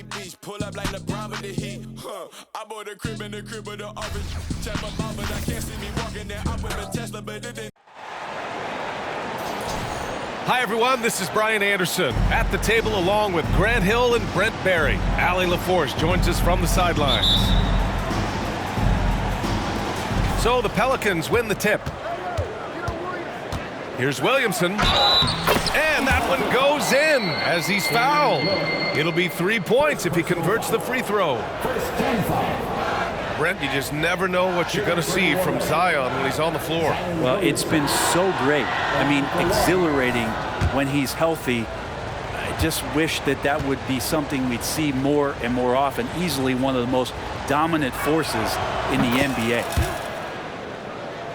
Miami Beach, pull up like LeBron with the heat. I bought a crib in the crib with the office. Check my mouth, but I can't see me walking there. I'm with a Tesla, but it didn't. Hi everyone, this is Brian Anderson at the table along with Grant Hill and Brent Barry. Allie LaForce joins us from the sidelines. So the Pelicans win the tip. Here's Williamson, and that one goes in as he's fouled. It'll be 3 points if he converts the free throw. Brent, you just never know what you're going to see from Zion when he's on the floor. Well, it's been so great. I mean, exhilarating when he's healthy. I just wish that that would be something we'd see more and more often. Easily one of the most dominant forces in the NBA.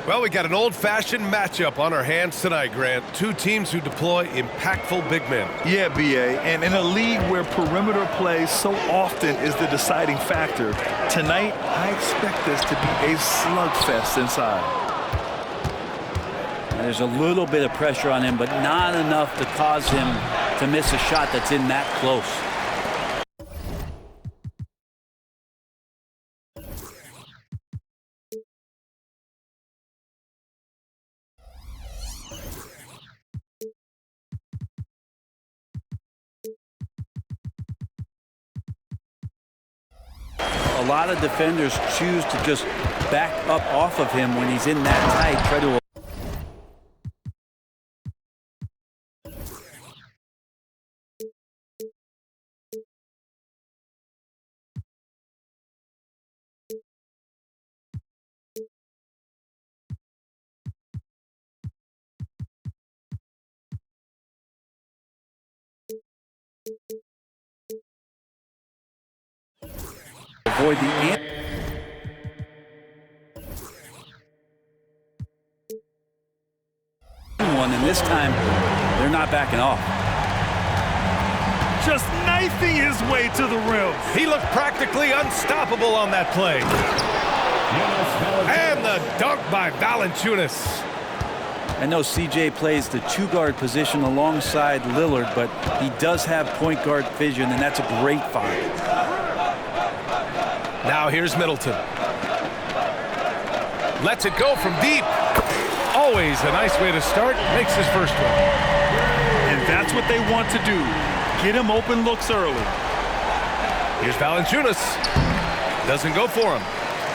Well, we got an old-fashioned matchup on our hands tonight, Grant. Two teams who deploy impactful big men. Yeah, B.A., and in a league where perimeter play so often is the deciding factor, tonight I expect this to be a slugfest inside. There's a little bit of pressure on him, but not enough to cause him to miss a shot that's in that close. A lot of defenders choose to just back up off of him when he's in that tight, try to avoid the one, and this time they're not backing off. Just knifing his way to the rim. He looked practically unstoppable on that play. And the dunk by Valanciunas. I know CJ plays the two-guard position alongside Lillard, but he does have point guard vision, and that's a great find. Now here's Middleton. Lets it go from deep. Always a nice way to start. Makes his first one. And that's what they want to do. Get him open looks early. Here's Valanciunas. Doesn't go for him.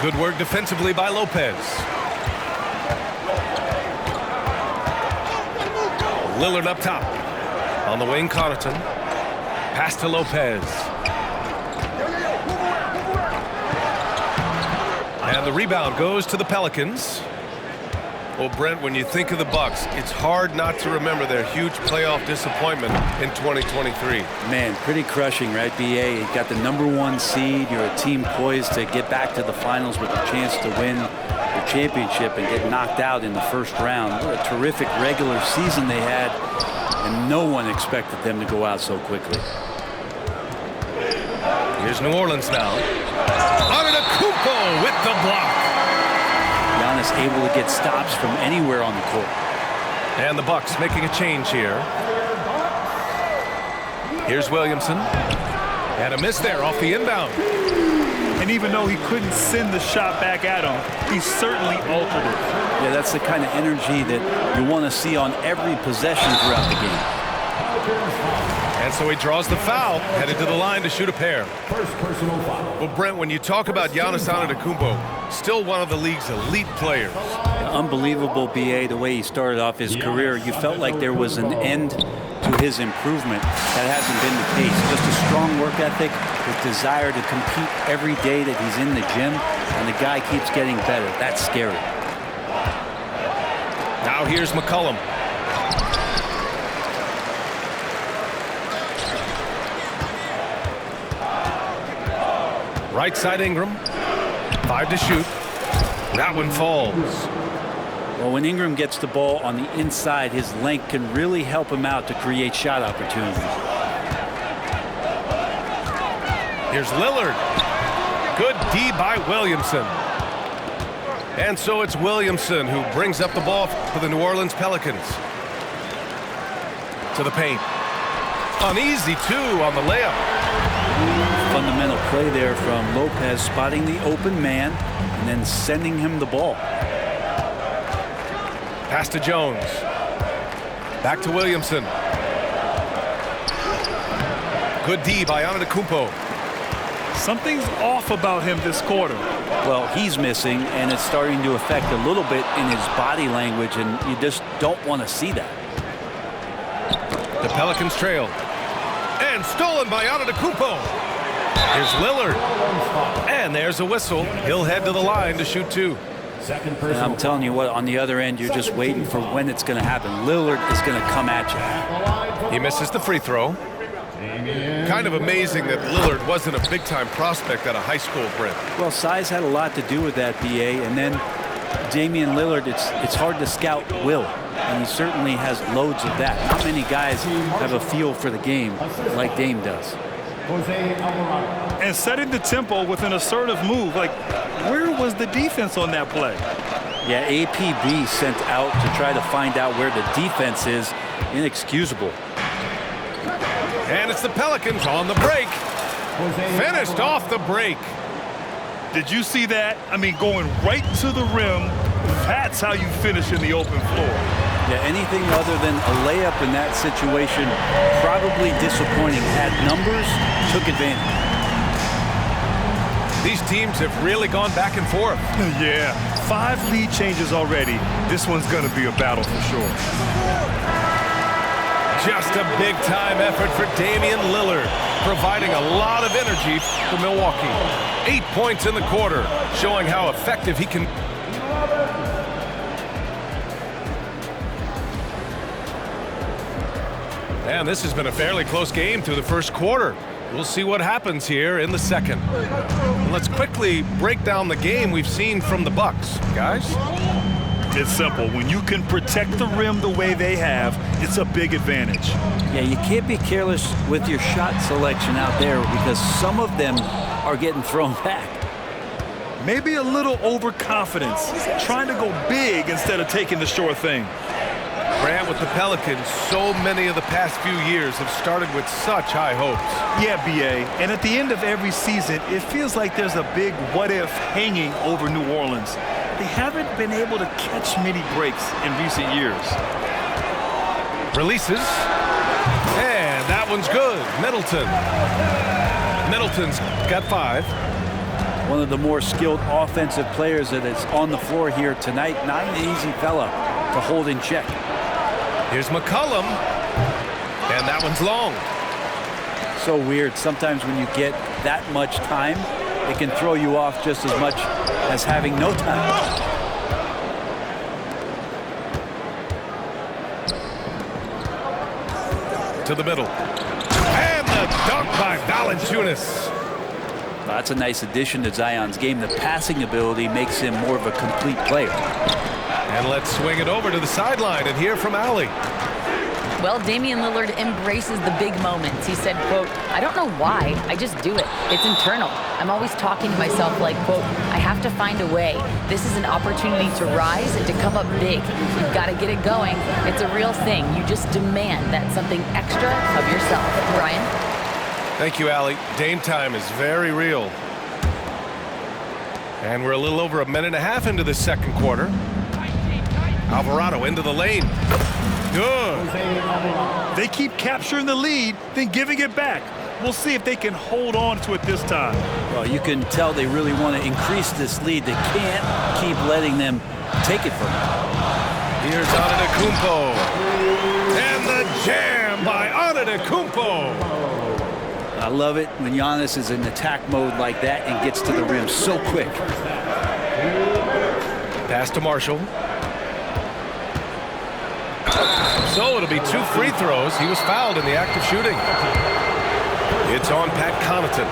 Good work defensively by Lopez. Lillard up top. On the wing, Connaughton. Pass to Lopez. And the rebound goes to the Pelicans. Well, Brent, when you think of the Bucks, it's hard not to remember their huge playoff disappointment in 2023. Man, pretty crushing, right, B.A.? You got the #1 seed. You're a team poised to get back to the finals with a chance to win the championship and get knocked out in the first round. What a terrific regular season they had, and no one expected them to go out so quickly. Here's New Orleans now. Antetokounmpo with the block. Giannis able to get stops from anywhere on the court. And the Bucks making a change here. Here's Williamson. And a miss there off the inbound. And even though he couldn't send the shot back at him, he certainly altered it. Yeah, that's the kind of energy that you want to see on every possession throughout the game. And so he draws the foul, headed to the line to shoot a pair. First personal foul. Well, Brent, when you talk about Giannis Antetokounmpo, still one of the league's elite players. Unbelievable, B.A., the way he started off his career. You felt like there was an end to his improvement. That hasn't been the case. Just a strong work ethic with desire to compete every day that he's in the gym, and the guy keeps getting better. That's scary. Now here's McCollum. Right side Ingram. 5 to shoot. That one falls. Well, when Ingram gets the ball on the inside, his length can really help him out to create shot opportunities. Here's Lillard. Good D by Williamson. And so it's Williamson who brings up the ball for the New Orleans Pelicans. To the paint. An easy 2 on the layup. fundamental play there from Lopez, spotting the open man and then sending him the ball. Pass to Jones. Back to Williamson. Good D by Antetokounmpo. Something's off about him this quarter. Well, he's missing, and it's starting to affect a little bit in his body language, and you just don't want to see that. The Pelicans trail. And stolen by Antetokounmpo. Here's Lillard. And there's a whistle. He'll head to the line to shoot two. And I'm telling you what, on the other end, you're just waiting for when it's going to happen. Lillard is going to come at you. He misses the free throw. Kind of amazing that Lillard wasn't a big-time prospect at a high school, Brent. Well, size had a lot to do with that, B.A. And then Damian Lillard, it's hard to scout Will. And he certainly has loads of that. Not many guys have a feel for the game like Dame does. And setting the tempo with an assertive move. Like, where was the defense on that play? Yeah, APB sent out to try to find out where the defense is. Inexcusable. And it's the Pelicans on the break. Finished off the break. Did you see that? I mean, going right to the rim. That's how you finish in the open floor. Yeah, anything other than a layup in that situation, probably disappointing. Had numbers, took advantage. These teams have really gone back and forth. Yeah, 5 lead changes already. This one's going to be a battle for sure. Just a big-time effort for Damian Lillard, providing a lot of energy for Milwaukee. 8 points in the quarter, showing how effective he can. And this has been a fairly close game through the first quarter. We'll see what happens here in the second. Let's quickly break down the game we've seen from the Bucks, guys. It's simple. When you can protect the rim the way they have, it's a big advantage. Yeah, you can't be careless with your shot selection out there because some of them are getting thrown back. Maybe a little overconfidence, trying to go big instead of taking the sure thing. Grant, with the Pelicans, so many of the past few years have started with such high hopes. Yeah, B.A., and at the end of every season, it feels like there's a big what-if hanging over New Orleans. They haven't been able to catch many breaks in recent years. Releases. And that one's good. Middleton's got 5. One of the more skilled offensive players that is on the floor here tonight. Not an easy fella to hold in check. Here's McCollum. And that one's long. So weird. Sometimes when you get that much time, it can throw you off just as much as having no time. To the middle. And the dunk by Valanciunas. That's a nice addition to Zion's game. The passing ability makes him more of a complete player. And let's swing it over to the sideline and hear from Allie. Well, Damian Lillard embraces the big moments. He said, quote, "I don't know why, I just do it. It's internal. I'm always talking to myself like, quote, I have to find a way. This is an opportunity to rise and to come up big. You've got to get it going. It's a real thing. You just demand that something extra of yourself." Brian? Thank you, Allie. Dame time is very real. And we're a little over a minute and a half into the second quarter. Alvarado into the lane. Good. They keep capturing the lead, then giving it back. We'll see if they can hold on to it this time. Well, you can tell they really want to increase this lead. They can't keep letting them take it from them. Here's Antetokounmpo. And the jam by Antetokounmpo. I love it when Giannis is in attack mode like that and gets to the rim so quick. Pass to Marshall. So it'll be 2 free throws. He was fouled in the act of shooting. It's on Pat Connaughton.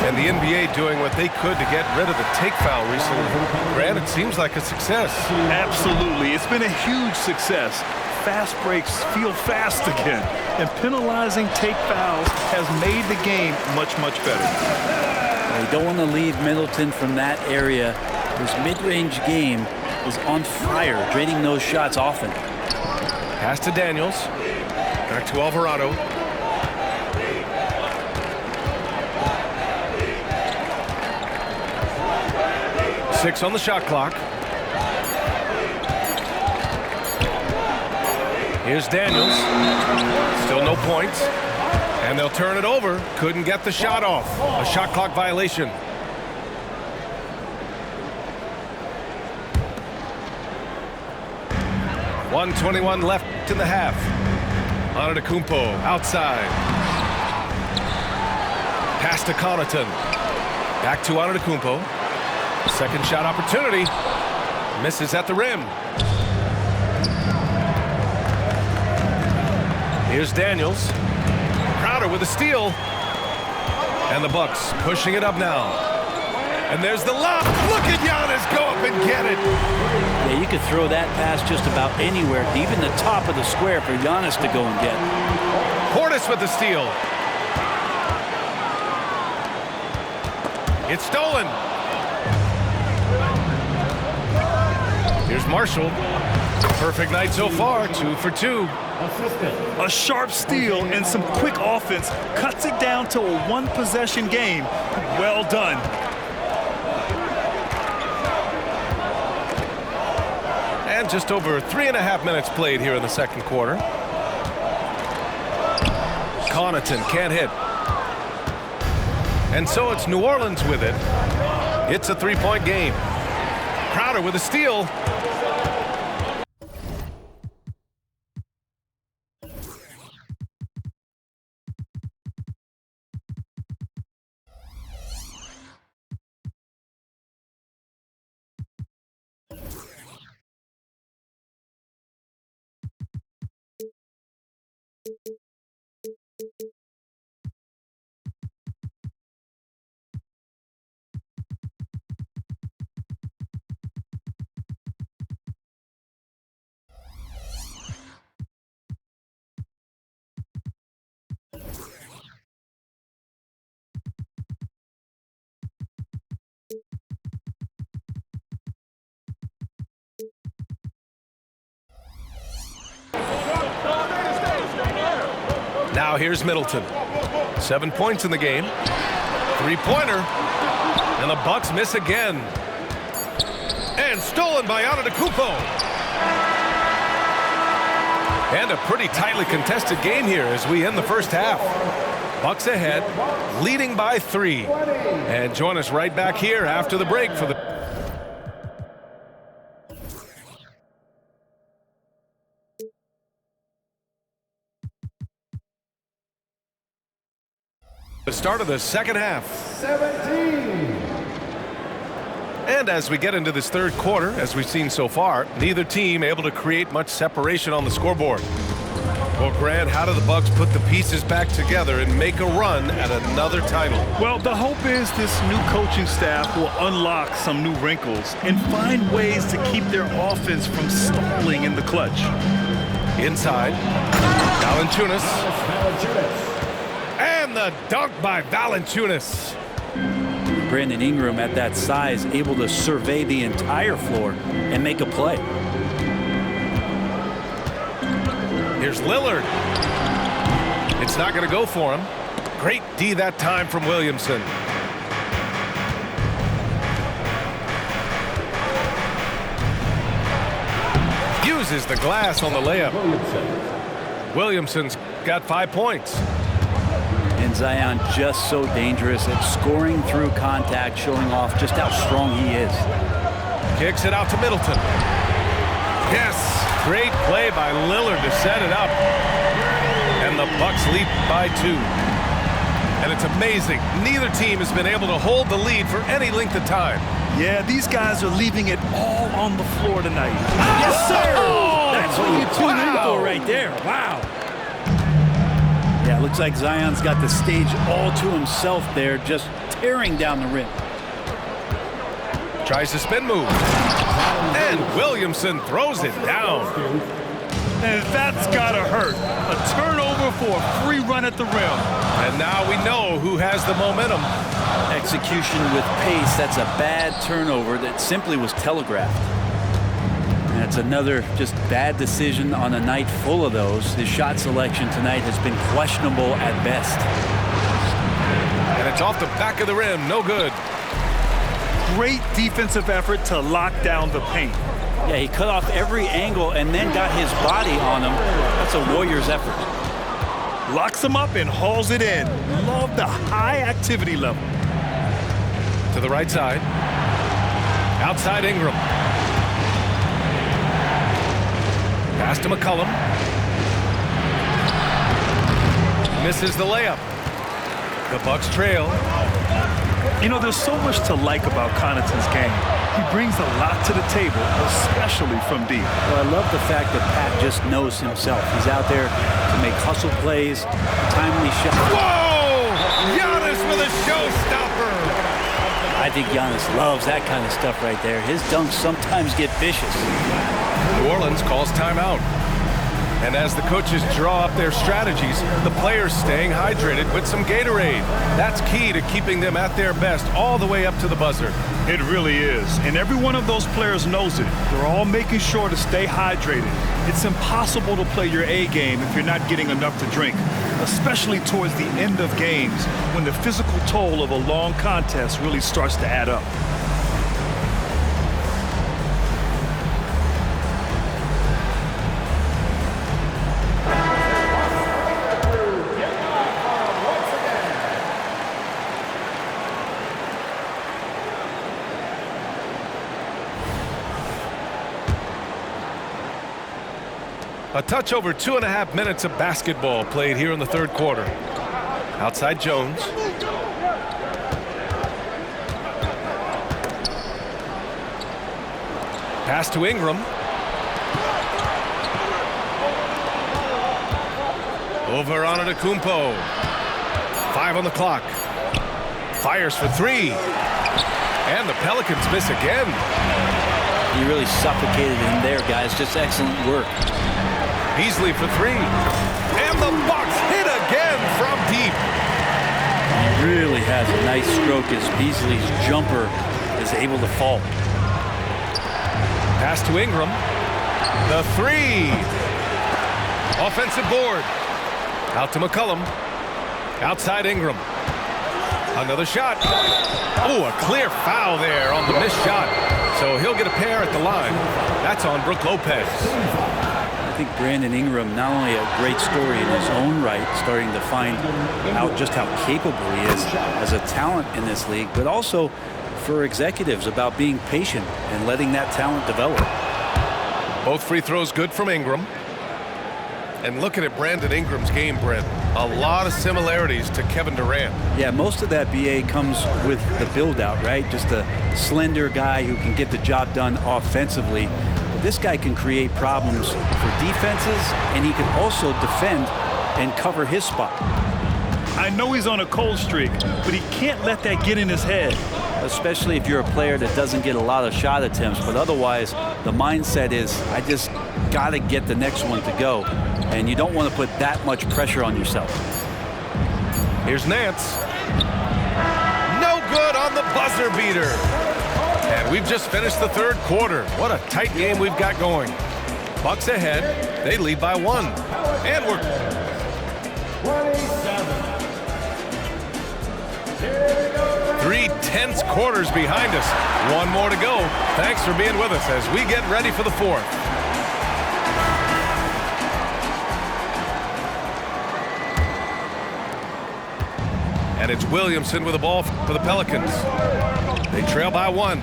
And the NBA doing what they could to get rid of the take foul recently. Grant, it seems like a success. Absolutely. It's been a huge success. Fast breaks feel fast again. And penalizing take fouls has made the game much, much better. Well, you don't want to leave Middleton from that area. His mid-range game is on fire, draining those shots often. Pass to Daniels. Back to Alvarado. 6 on the shot clock. Here's Daniels. Still no points. And they'll turn it over. Couldn't get the shot off. A shot clock violation. .121 left in the half. Antetokounmpo outside. Pass to Connaughton. Back to Antetokounmpo. Second shot opportunity. Misses at the rim. Here's Daniels. Crowder with a steal. And the Bucks pushing it up now. And there's the lob. Look at Giannis go up and get it. Yeah, you could throw that pass just about anywhere, even the top of the square for Giannis to go and get. Portis with the steal. It's stolen. Here's Marshall. Perfect night so far, 2 for 2. A sharp steal and some quick offense cuts it down to a one-possession game. Well done. And just over 3.5 minutes played here in the second quarter. Connaughton can't hit. And so it's New Orleans with it. It's a 3-point game. Crowder with a steal. Now here's Middleton. 7 points in the game. Three-pointer. And the Bucks miss again. And stolen by Antetokounmpo. And a pretty tightly contested game here as we end the first half. Bucks ahead, leading by 3. And join us right back here after the break for the... The start of the second half. 17. And as we get into this third quarter, as we've seen so far, neither team able to create much separation on the scoreboard. Well, Grant, how do the Bucks put the pieces back together and make a run at another title? Well, the hope is this new coaching staff will unlock some new wrinkles and find ways to keep their offense from stalling in the clutch. Inside, Valanciunas. And the dunk by Valanciunas. Brandon Ingram at that size, able to survey the entire floor and make a play. Here's Lillard. It's not going to go for him. Great D that time from Williamson. Uses the glass on the layup. Williamson's got 5 points. And Zion just so dangerous at scoring through contact, showing off just how strong he is. Kicks it out to Middleton. Yes, great play by Lillard to set it up. And the Bucks lead by 2. And it's amazing. Neither team has been able to hold the lead for any length of time. Yeah, these guys are leaving it all on the floor tonight. Yes, sir! That's what you tune in for right there. Wow. Yeah, it looks like Zion's got the stage all to himself there, just tearing down the rim. Tries to spin move. And Williamson throws it down. And that's gotta hurt. A turnover for a free run at the rim. And now we know who has the momentum. Execution with pace, that's a bad turnover that simply was telegraphed. And it's another just bad decision on a night full of those. His shot selection tonight has been questionable at best. And it's off the back of the rim, no good. Great defensive effort to lock down the paint. Yeah, he cut off every angle and then got his body on him. That's a Warriors effort. Locks him up and hauls it in. Love the high activity level. To the right side. Outside Ingram. Pass to McCollum. Misses the layup. The Bucks trail. You know, there's so much to like about Connaughton's game. He brings a lot to the table, especially from deep. Well, I love the fact that Pat just knows himself. He's out there to make hustle plays, timely shots. Whoa! Giannis with a showstopper. I think Giannis loves that kind of stuff right there. His dunks sometimes get vicious. New Orleans calls timeout. And as the coaches draw up their strategies, the players staying hydrated with some Gatorade. That's key to keeping them at their best all the way up to the buzzer. It really is. And every one of those players knows it. They're all making sure to stay hydrated. It's impossible to play your A game if you're not getting enough to drink, especially towards the end of games when the physical toll of a long contest really starts to add up. A touch over 2.5 minutes of basketball played here in the third quarter. Outside Jones. Pass to Ingram. Over on Antetokounmpo. 5 on the clock. Fires for 3. And the Pelicans miss again. He really suffocated him there, guys. Just excellent work. Beasley for 3. And the Bucks hit again from deep. He really has a nice stroke as Beasley's jumper is able to fall. Pass to Ingram. The 3. Offensive board. Out to McCollum. Outside Ingram. Another shot. Oh, a clear foul there on the missed shot. So he'll get a pair at the line. That's on Brook Lopez. I think Brandon Ingram, not only a great story in his own right, starting to find out just how capable he is as a talent in this league, but also for executives about being patient and letting that talent develop. Both free throws good from Ingram. And looking at Brandon Ingram's game, Brent, a lot of similarities to Kevin Durant. Yeah, most of that BA comes with the build-out, right? Just a slender guy who can get the job done offensively. But this guy can create problems for defenses, and he can also defend and cover his spot. I know he's on a cold streak, but he can't let that get in his head. Especially if you're a player that doesn't get a lot of shot attempts, but otherwise the mindset is, I just got to get the next one to go. And you don't want to put that much pressure on yourself. Here's Nance. No good on the buzzer beater. And we've just finished the third quarter. What a tight game we've got going. Bucks ahead. They lead by 1. And we're 3 tense quarters behind us. 1 more to go. Thanks for being with us as we get ready for the 4th. And it's Williamson with the ball for the Pelicans. They trail by 1.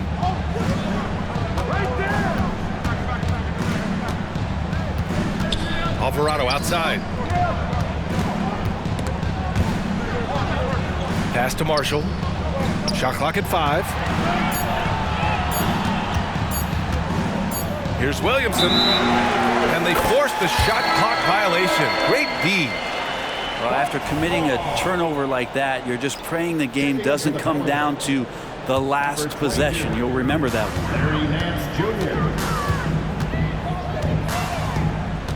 Alvarado outside. Pass to Marshall. Shot clock at 5. Here's Williamson. And they force the shot clock violation. Great D. Well, after committing a turnover like that, you're just praying the game doesn't come down to the last possession. You'll remember that one.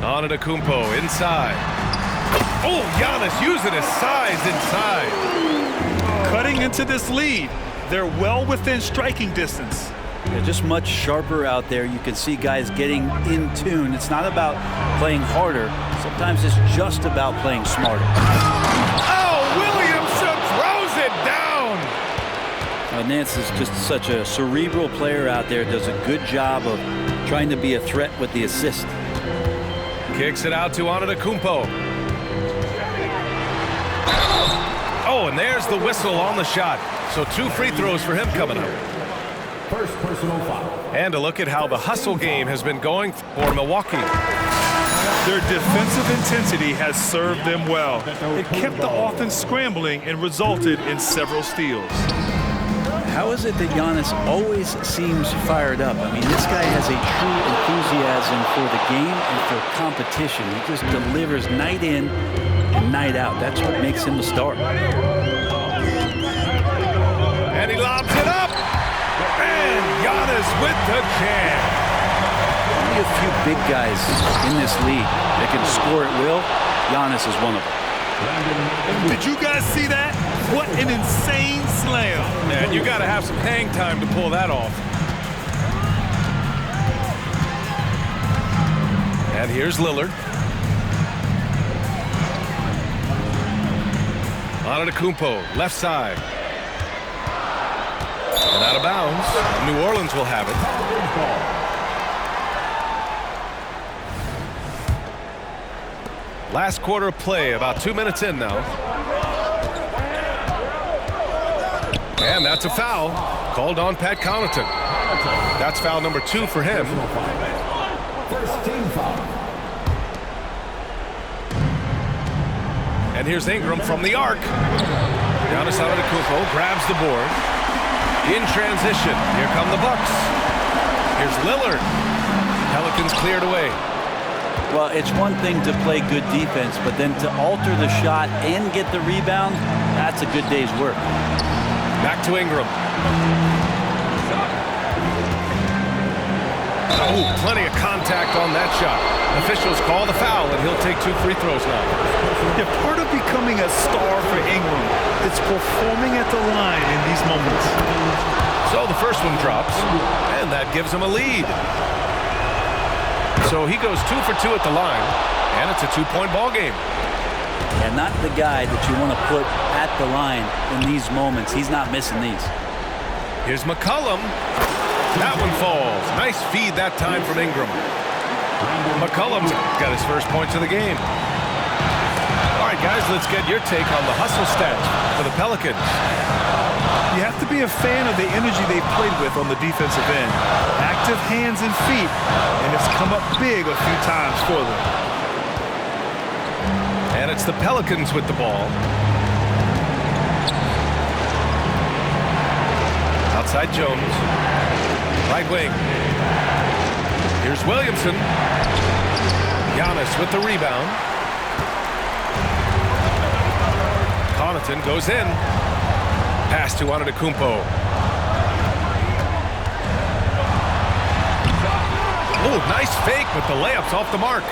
Antetokounmpo inside. Oh, Giannis using his size inside. Cutting into this lead. They're well within striking distance. They're just much sharper out there. You can see guys getting in tune. It's not about playing harder. Sometimes it's just about playing smarter. Oh, Williamson throws it down. Nance is just such a cerebral player out there, does a good job of trying to be a threat with the assist. Kicks it out to Antetokounmpo. Oh, and there's the whistle on the shot. So 2 free throws for him coming up. First personal foul. And a look at how the hustle game has been going for Milwaukee. Their defensive intensity has served them well. It kept the offense scrambling and resulted in several steals. How is it that Giannis always seems fired up? I mean, this guy has a true enthusiasm for the game and for competition. He just delivers night in and night out. That's what makes him a star. And he lobs it up. And Giannis with the jam. Only a few big guys in this league that can score at will. Giannis is one of them. Did you guys see that? What an insane slam. And you got to have some hang time to pull that off. And here's Lillard. Antetokounmpo, left side. And out of bounds. New Orleans will have it. Last quarter of play, about 2 minutes in now. And that's a foul called on Pat Connaughton. That's foul number 2 for him. First team foul. And here's Ingram from the arc. Giannis Antetokounmpo grabs the board. In transition, here come the Bucks. Here's Lillard. Pelicans cleared away. Well, it's one thing to play good defense, but then to alter the shot and get the rebound, that's a good day's work. Back to Ingram. Oh, plenty of contact on that shot. Officials call the foul, and he'll take 2 free throws now. Yeah, part of becoming a star for Ingram, it's performing at the line in these moments. So the first one drops, and that gives him a lead. So he goes 2 for 2 at the line, and it's a 2-point ball game. And not the guy that you want to put at the line in these moments. He's not missing these. Here's McCollum. That one falls. Nice feed that time from Ingram. McCollum's got his first points of the game. All right, guys, let's get your take on the hustle stats for the Pelicans. You have to be a fan of the energy they've played with on the defensive end. Active hands and feet, and it's come up big a few times for them. And it's the Pelicans with the ball. Outside Jones. Right wing. Here's Williamson. Giannis with the rebound. Connaughton goes in. Pass to Antetokounmpo. Oh, nice fake, but the layup's off the mark.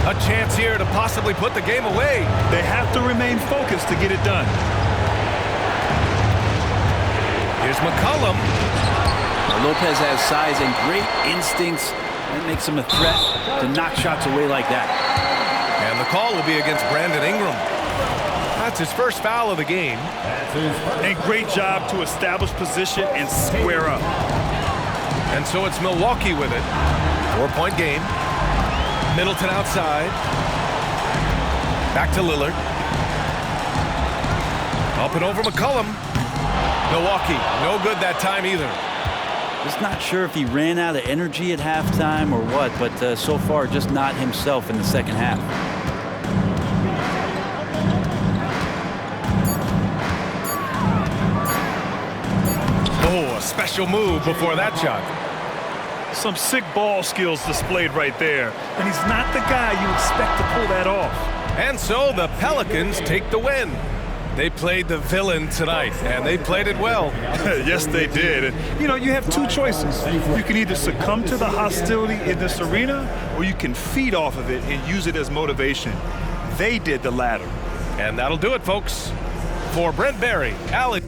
A chance here to possibly put the game away. They have to remain focused to get it done. Here's McCollum. Lopez has size and great instincts. That makes him a threat to knock shots away like that. And the call will be against Brandon Ingram. That's his first foul of the game. And great job to establish position and square up. And so it's Milwaukee with it. 4-point game. Middleton outside. Back to Lillard. Up and over McCollum. Milwaukee, no good that time either. Just not sure if he ran out of energy at halftime or what, but so far just not himself in the second half. Oh, a special move before that shot. Some sick ball skills displayed right there. And he's not the guy you expect to pull that off. And so the Pelicans take the win. They played the villain tonight, and they played it well. Yes, they did. And, you know, you have 2 choices. You can either succumb to the hostility in this arena, or you can feed off of it and use it as motivation. They did the latter. And that'll do it, folks. For Brent Barry, Alex.